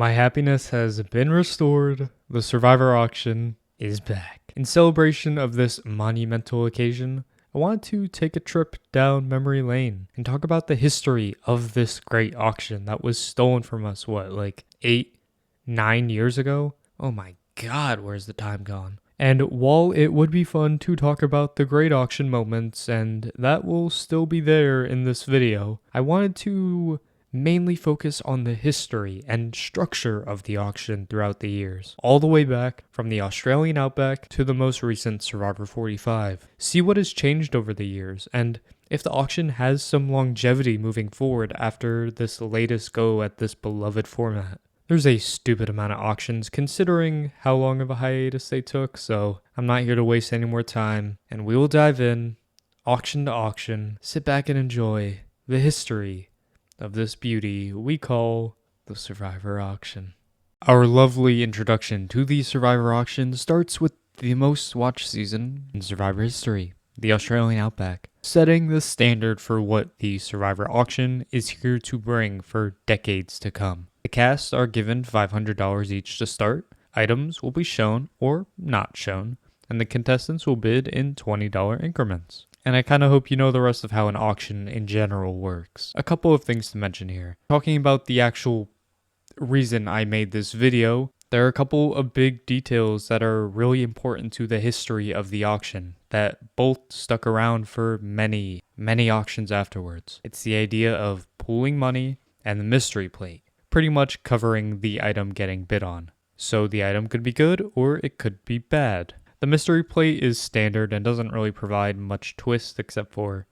My happiness has been restored. The Survivor auction is back. In celebration of this monumental occasion, I wanted to take a trip down memory lane and talk about the history of this great auction that was stolen from us, like 8, 9 years ago? Oh my god, where's the time gone? And while it would be fun to talk about the great auction moments, and that will still be there in this video, I wanted to mainly focus on the history and structure of the auction throughout the years, all the way back from the Australian Outback to the most recent Survivor 45. See what has changed over the years, and if the auction has some longevity moving forward after this latest go at this beloved format. There's a stupid amount of auctions considering how long of a hiatus they took, so I'm not here to waste any more time, and we will dive in, auction to auction, sit back and enjoy the history of this beauty we call the Survivor auction. Our lovely introduction to the Survivor auction starts with the most watched season in Survivor history, the Australian Outback, setting the standard for what the Survivor auction is here to bring for decades to come. The cast are given $500 each to start, items will be shown or not shown, and the contestants will bid in $20 increments. And I kind of hope you know the rest of how an auction in general works. A couple of things to mention here. Talking about the actual reason I made this video, there are a couple of big details that are really important to the history of the auction that both stuck around for many, many auctions afterwards. It's the idea of pooling money and the mystery plate, pretty much covering the item getting bid on. So the item could be good or it could be bad. The mystery plate is standard and doesn't really provide much twist except for,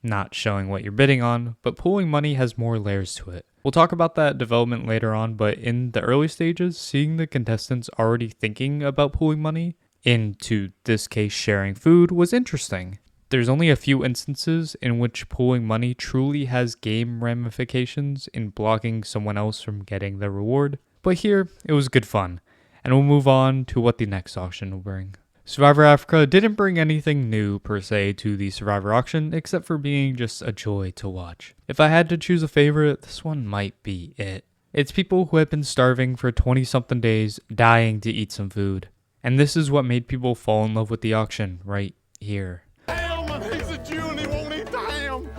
not showing what you're bidding on, but pooling money has more layers to it. We'll talk about that development later on, but in the early stages, seeing the contestants already thinking about pooling money, into this case sharing food, was interesting. There's only a few instances in which pooling money truly has game ramifications in blocking someone else from getting the reward, but here it was good fun. And we'll move on to what the next auction will bring. Survivor Africa didn't bring anything new per se to the Survivor auction, except for being just a joy to watch. If I had to choose a favorite, this one might be it. It's people who have been starving for 20-something days, dying to eat some food. And this is what made people fall in love with the auction, right here. Ham! He's a Jew and he won't eat the ham!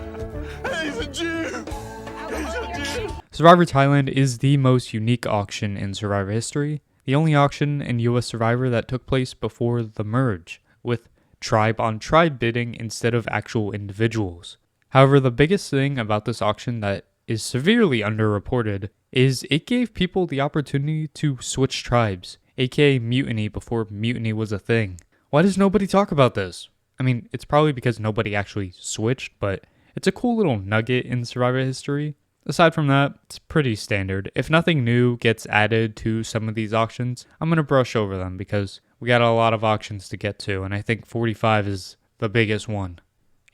He's a Jew! He's a Jew! Survivor Thailand is the most unique auction in Survivor history. The only auction in US Survivor that took place before the merge, with tribe-on-tribe bidding instead of actual individuals. However, the biggest thing about this auction that is severely underreported is it gave people the opportunity to switch tribes, aka mutiny before mutiny was a thing. Why does nobody talk about this? I mean, it's probably because nobody actually switched, but it's a cool little nugget in Survivor history. Aside from that, it's pretty standard. If nothing new gets added to some of these auctions, I'm going to brush over them because we got a lot of auctions to get to, and I think 45 is the biggest one.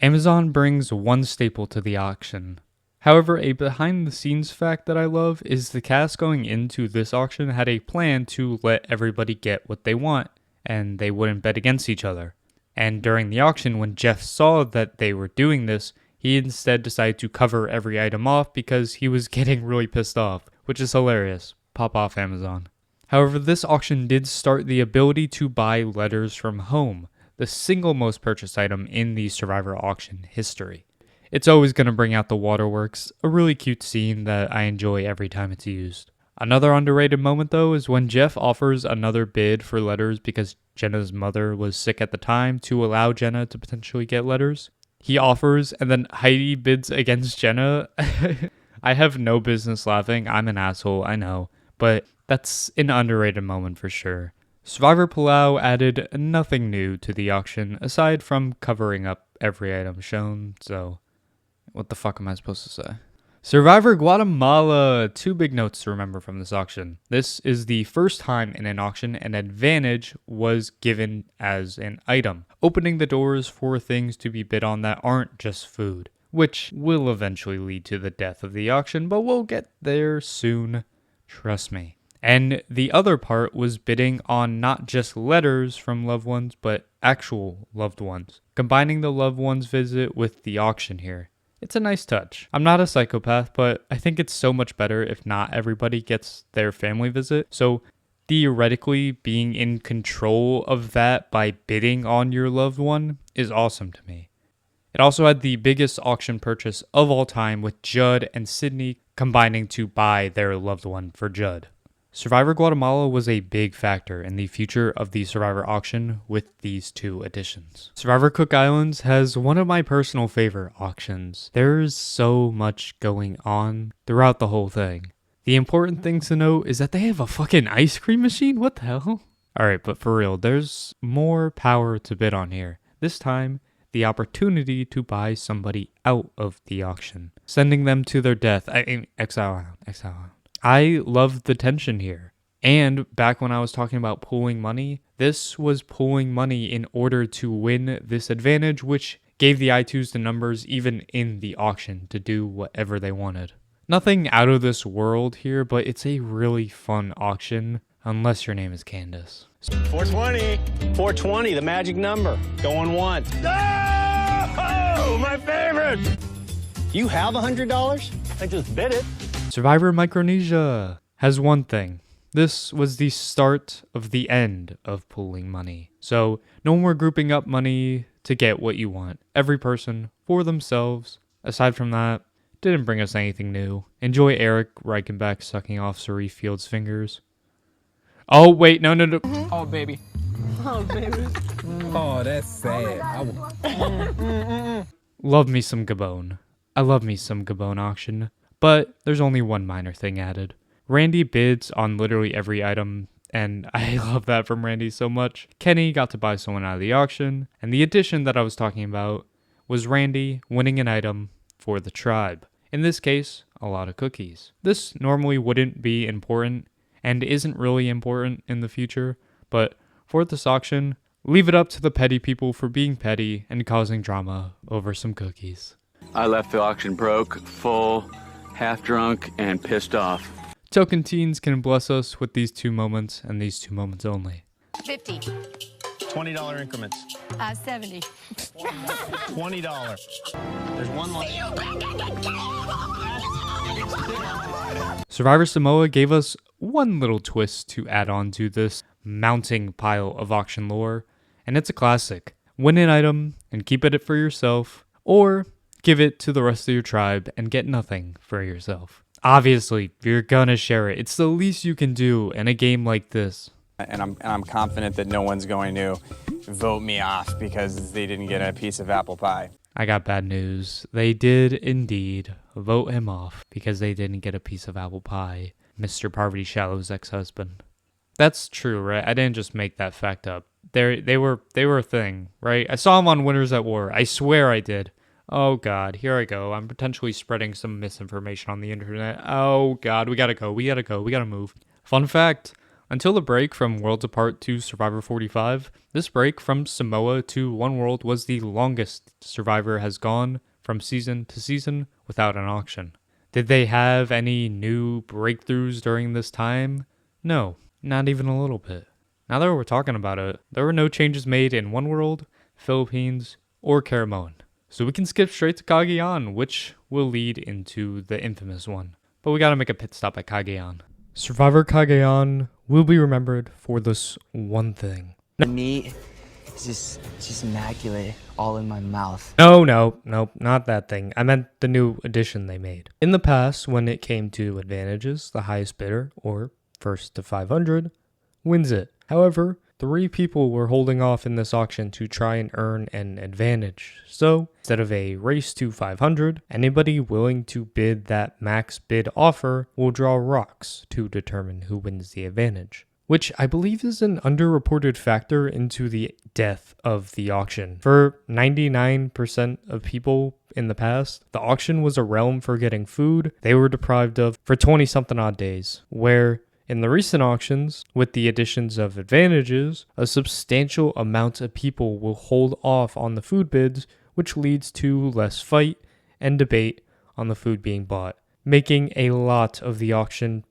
Amazon brings one staple to the auction. However, a behind-the-scenes fact that I love is the cast going into this auction had a plan to let everybody get what they want, and they wouldn't bet against each other. And during the auction, when Jeff saw that they were doing this, he instead decided to cover every item off because he was getting really pissed off, which is hilarious. Pop off, Amazon. However, this auction did start the ability to buy letters from home, the single most purchased item in the Survivor auction history. It's always going to bring out the waterworks, a really cute scene that I enjoy every time it's used. Another underrated moment though is when Jeff offers another bid for letters because Jenna's mother was sick at the time to allow Jenna to potentially get letters. He offers, and then Heidi bids against Jenna. I have no business laughing. I'm an asshole, I know. But that's an underrated moment for sure. Survivor Palau added nothing new to the auction, aside from covering up every item shown, so what the fuck am I supposed to say? Survivor Guatemala! 2 big notes to remember from this auction. This is the first time in an auction an advantage was given as an item, opening the doors for things to be bid on that aren't just food, which will eventually lead to the death of the auction, but we'll get there soon, trust me. And the other part was bidding on not just letters from loved ones, but actual loved ones, combining the loved ones visit with the auction here. It's a nice touch. I'm not a psychopath, but I think it's so much better if not everybody gets their family visit. So theoretically, being in control of that by bidding on your loved one is awesome to me. It also had the biggest auction purchase of all time, with Judd and Sydney combining to buy their loved one for Judd. Survivor Guatemala was a big factor in the future of the Survivor auction with these two additions. Survivor Cook Islands has one of my personal favorite auctions. There's so much going on throughout the whole thing. The important thing to note is that they have a fucking ice cream machine? What the hell? Alright, but for real, there's more power to bid on here. This time, the opportunity to buy somebody out of the auction, sending them to their death. Exile. I love the tension here. And back when I was talking about pooling money, this was pooling money in order to win this advantage, which gave the I2s the numbers even in the auction to do whatever they wanted. Nothing out of this world here, but it's a really fun auction, unless your name is Candace. 420. 420, the magic number. Going once. Oh, my favorite. You have $100? I just bid it. Survivor Micronesia has one thing. This was the start of the end of pooling money. So no more grouping up money to get what you want. Every person for themselves. Aside from that, didn't bring us anything new. Enjoy Eric Reichenbach sucking off Sharif Field's fingers. Oh, wait, no. Oh, baby. Oh, baby. Oh, that's sad. Love me some Gabon. I love me some Gabon auction. But there's only one minor thing added. Randy bids on literally every item, and I love that from Randy so much. Kenny got to buy someone out of the auction, and the addition that I was talking about was Randy winning an item for the tribe. In this case, a lot of cookies. This normally wouldn't be important, and isn't really important in the future, but for this auction, leave it up to the petty people for being petty and causing drama over some cookies. I left the auction broke, full, half drunk, and pissed off. Token teens can bless us with these 2 moments and these 2 moments only. 50. $20 increments. 70. $20. There's one left. Survivor Samoa gave us one little twist to add on to this mounting pile of auction lore, and it's a classic. Win an item and keep it for yourself, or give it to the rest of your tribe and get nothing for yourself. Obviously, you're gonna share it. It's the least you can do in a game like this. And I'm confident that no one's going to vote me off because they didn't get a piece of apple pie. I got bad news. They did indeed vote him off because they didn't get a piece of apple pie. Mr. Parvati Shallow's ex-husband. That's true, right? I didn't just make that fact up. They were a thing, right? I saw him on Winners at War. I swear I did. Oh God, here I go. I'm potentially spreading some misinformation on the internet. Oh God, we gotta go. We gotta move. Fun fact, until the break from Worlds Apart to Survivor 45, this break from Samoa to One World was the longest Survivor has gone from season to season without an auction. Did they have any new breakthroughs during this time? No, not even a little bit. Now that we're talking about it, there were no changes made in One World, Philippines, or Caramoan. So we can skip straight to Kagan, which will lead into the infamous one. But we gotta make a pit stop at Kagan. Survivor Kagan will be remembered for this one thing. The meat is just immaculate, all in my mouth. No, not that thing. I meant the new addition they made. In the past, when it came to advantages, the highest bidder, or first to 500, wins it. However, 3 people were holding off in this auction to try and earn an advantage. So, instead of a race to 500, anybody willing to bid that max bid offer will draw rocks to determine who wins the advantage, which I believe is an underreported factor into the death of the auction. For 99% of people in the past, the auction was a realm for getting food they were deprived of for 20-something odd days, where in the recent auctions, with the additions of advantages, a substantial amount of people will hold off on the food bids, which leads to less fight and debate on the food being bought, making a lot of the auction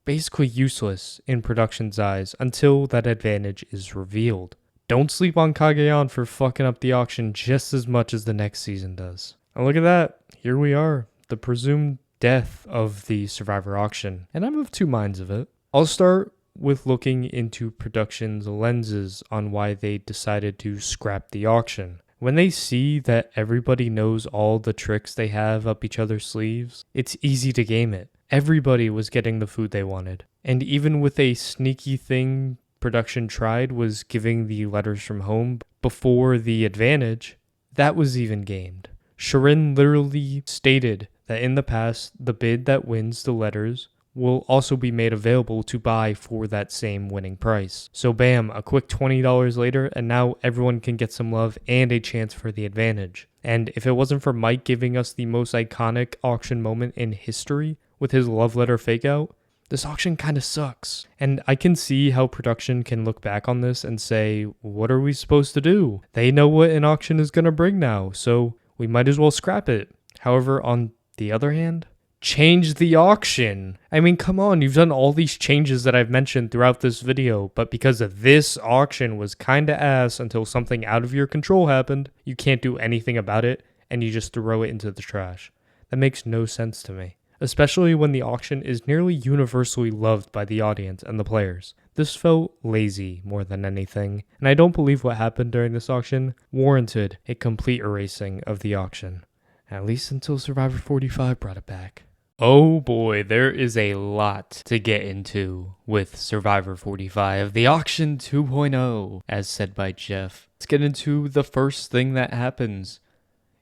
basically useless in production's eyes until that advantage is revealed. Don't sleep on Kagan for fucking up the auction just as much as the next season does. And look at that, here we are, the presumed death of the Survivor auction, and I'm of two minds of it. I'll start with looking into production's lenses on why they decided to scrap the auction. When they see that everybody knows all the tricks they have up each other's sleeves, it's easy to game it. Everybody was getting the food they wanted. And even with a sneaky thing production tried was giving the letters from home before the advantage, that was even gamed. Sharin literally stated that in the past, the bid that wins the letters will also be made available to buy for that same winning price. So bam, a quick $20 later, and now everyone can get some love and a chance for the advantage. And if it wasn't for Mike giving us the most iconic auction moment in history with his love letter fake out, this auction kind of sucks. And I can see how production can look back on this and say, what are we supposed to do? They know what an auction is going to bring now, so we might as well scrap it. However, on the other hand, change the auction. I mean, come on, you've done all these changes that I've mentioned throughout this video, but because of this auction was kinda ass until something out of your control happened, you can't do anything about it, and you just throw it into the trash. That makes no sense to me, especially when the auction is nearly universally loved by the audience and the players. This felt lazy more than anything, and I don't believe what happened during this auction warranted a complete erasing of the auction. At least until Survivor 45 brought it back. Oh boy, there is a lot to get into with Survivor 45, the auction 2.0, as said by Jeff. Let's get into the first thing that happens.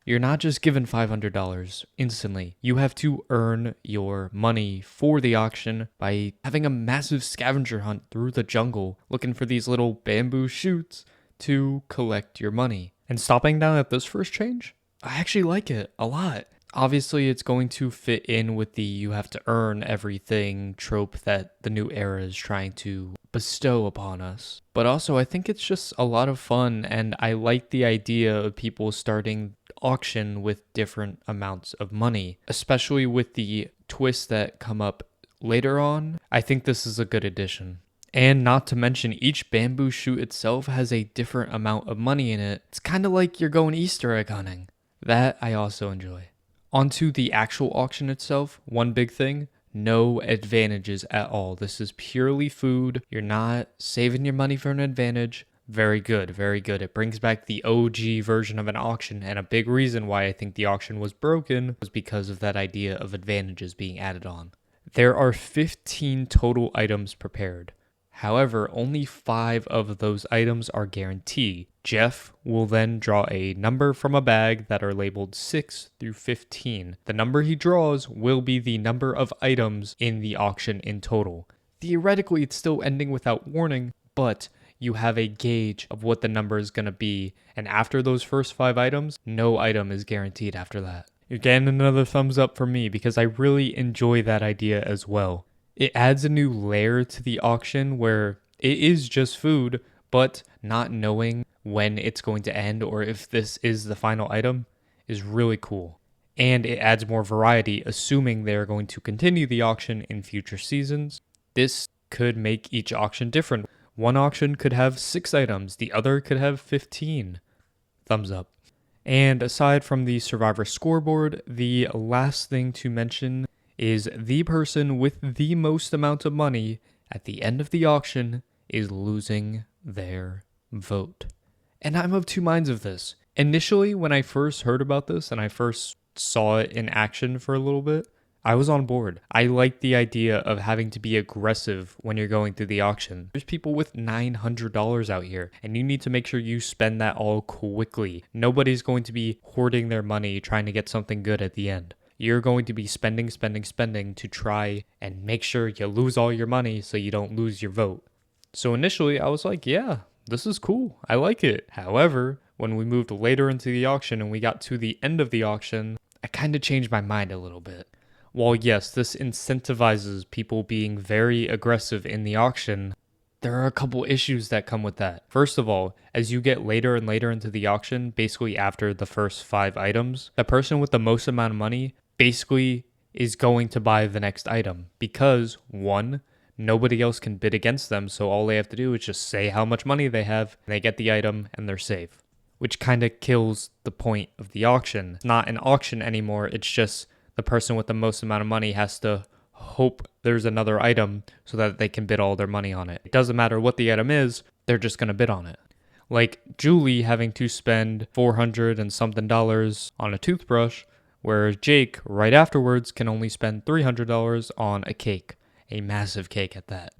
You're not just given $500 instantly. You have to earn your money for the auction by having a massive scavenger hunt through the jungle, looking for these little bamboo shoots to collect your money. And stopping down at this first change, I actually like it a lot. Obviously, it's going to fit in with the you have to earn everything trope that the new era is trying to bestow upon us. But also, I think it's just a lot of fun, and I like the idea of people starting auction with different amounts of money, especially with the twists that come up later on. I think this is a good addition. And not to mention, each bamboo shoot itself has a different amount of money in it. It's kind of like you're going Easter egg hunting. That I also enjoy. Onto the actual auction itself, one big thing, no advantages at all. This is purely food. You're not saving your money for an advantage. Very good, very good. It brings back the OG version of an auction, and a big reason why I think the auction was broken was because of that idea of advantages being added on. There are 15 total items prepared. However, only 5 of those items are guaranteed. Jeff will then draw a number from a bag that are labeled 6 through 15. The number he draws will be the number of items in the auction in total. Theoretically, it's still ending without warning, but you have a gauge of what the number is going to be, and after those first 5 items, no item is guaranteed after that. Again, another thumbs up for me because I really enjoy that idea as well. It adds a new layer to the auction where it is just food, but not knowing when it's going to end or if this is the final item is really cool. And it adds more variety, assuming they're going to continue the auction in future seasons. This could make each auction different. One auction could have 6 items, the other could have 15. Thumbs up. And aside from the Survivor scoreboard, the last thing to mention is the person with the most amount of money at the end of the auction is losing their vote. And I'm of two minds of this. Initially, when I first heard about this and I first saw it in action for a little bit, I was on board. I like the idea of having to be aggressive when you're going through the auction. There's people with $900 out here, and you need to make sure you spend that all quickly. Nobody's going to be hoarding their money trying to get something good at the end. You're going to be spending to try and make sure you lose all your money so you don't lose your vote. So initially, I was like, yeah, this is cool. I like it. However, when we moved later into the auction and we got to the end of the auction, I kind of changed my mind a little bit. While yes, this incentivizes people being very aggressive in the auction, there are a couple issues that come with that. First of all, as you get later and later into the auction, basically after the first 5 items, the person with the most amount of money basically is going to buy the next item because, 1, nobody else can bid against them, so all they have to do is just say how much money they have, and they get the item, and they're safe. which kind of kills the point of the auction. It's not an auction anymore. It's just the person with the most amount of money has to hope there's another item so that they can bid all their money on it. It doesn't matter what the item is, they're just going to bid on it. Like Julie having to spend $400 and something on a toothbrush, whereas Jake right afterwards can only spend $300 on a cake, a massive cake at that.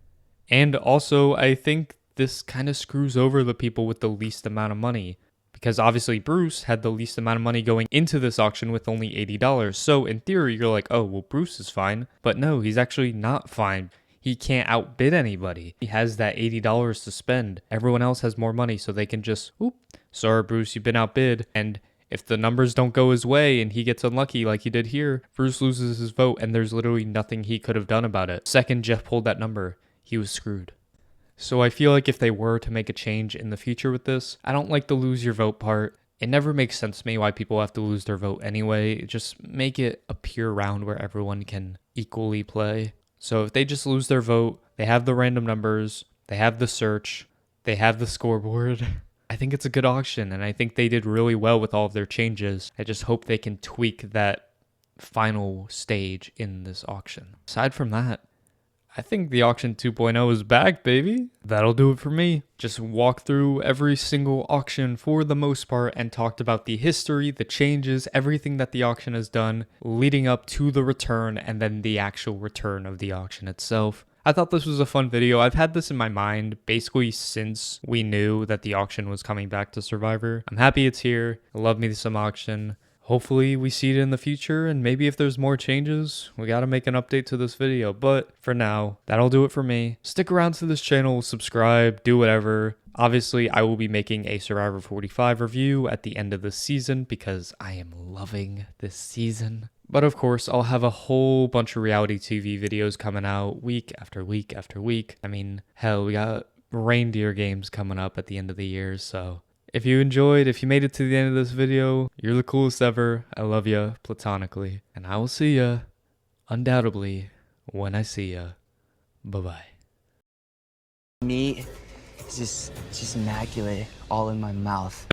And also, I think this kind of screws over the people with the least amount of money, because obviously Bruce had the least amount of money going into this auction with only $80. So in theory, you're like, oh, well, Bruce is fine. But no, he's actually not fine. He can't outbid anybody. He has that $80 to spend. Everyone else has more money, so they can just, oop, sorry, Bruce, you've been outbid. And if the numbers don't go his way and he gets unlucky like he did here, Bruce loses his vote and there's literally nothing he could have done about it. Second Jeff pulled that number, he was screwed. So I feel like if they were to make a change in the future with this, I don't like the lose your vote part. It never makes sense to me why people have to lose their vote anyway. Just make it a pure round where everyone can equally play. So if they just lose their vote, they have the random numbers, they have the search, they have the scoreboard. I think it's a good auction, and I think they did really well with all of their changes. I just hope they can tweak that final stage in this auction. Aside from that, I think the auction 2.0 is back, baby. That'll do it for me. Just walked through every single auction for the most part and talked about the history, the changes, everything that the auction has done leading up to the return and then the actual return of the auction itself. I thought this was a fun video. I've had this in my mind basically since we knew that the auction was coming back to Survivor. I'm happy it's here. I love me some auction. Hopefully we see it in the future, and maybe if there's more changes, we gotta make an update to this video. But for now, that'll do it for me. Stick around to this channel, subscribe, do whatever. Obviously, I will be making a Survivor 45 review at the end of this season because I am loving this season. But of course, I'll have a whole bunch of reality TV videos coming out week after week after week. I mean, hell, we got reindeer games coming up at the end of the year, so if you enjoyed, if you made it to the end of this video, you're the coolest ever. I love you platonically. And I will see ya, undoubtedly, when I see ya. Bye-bye. Meat is just immaculate all in my mouth.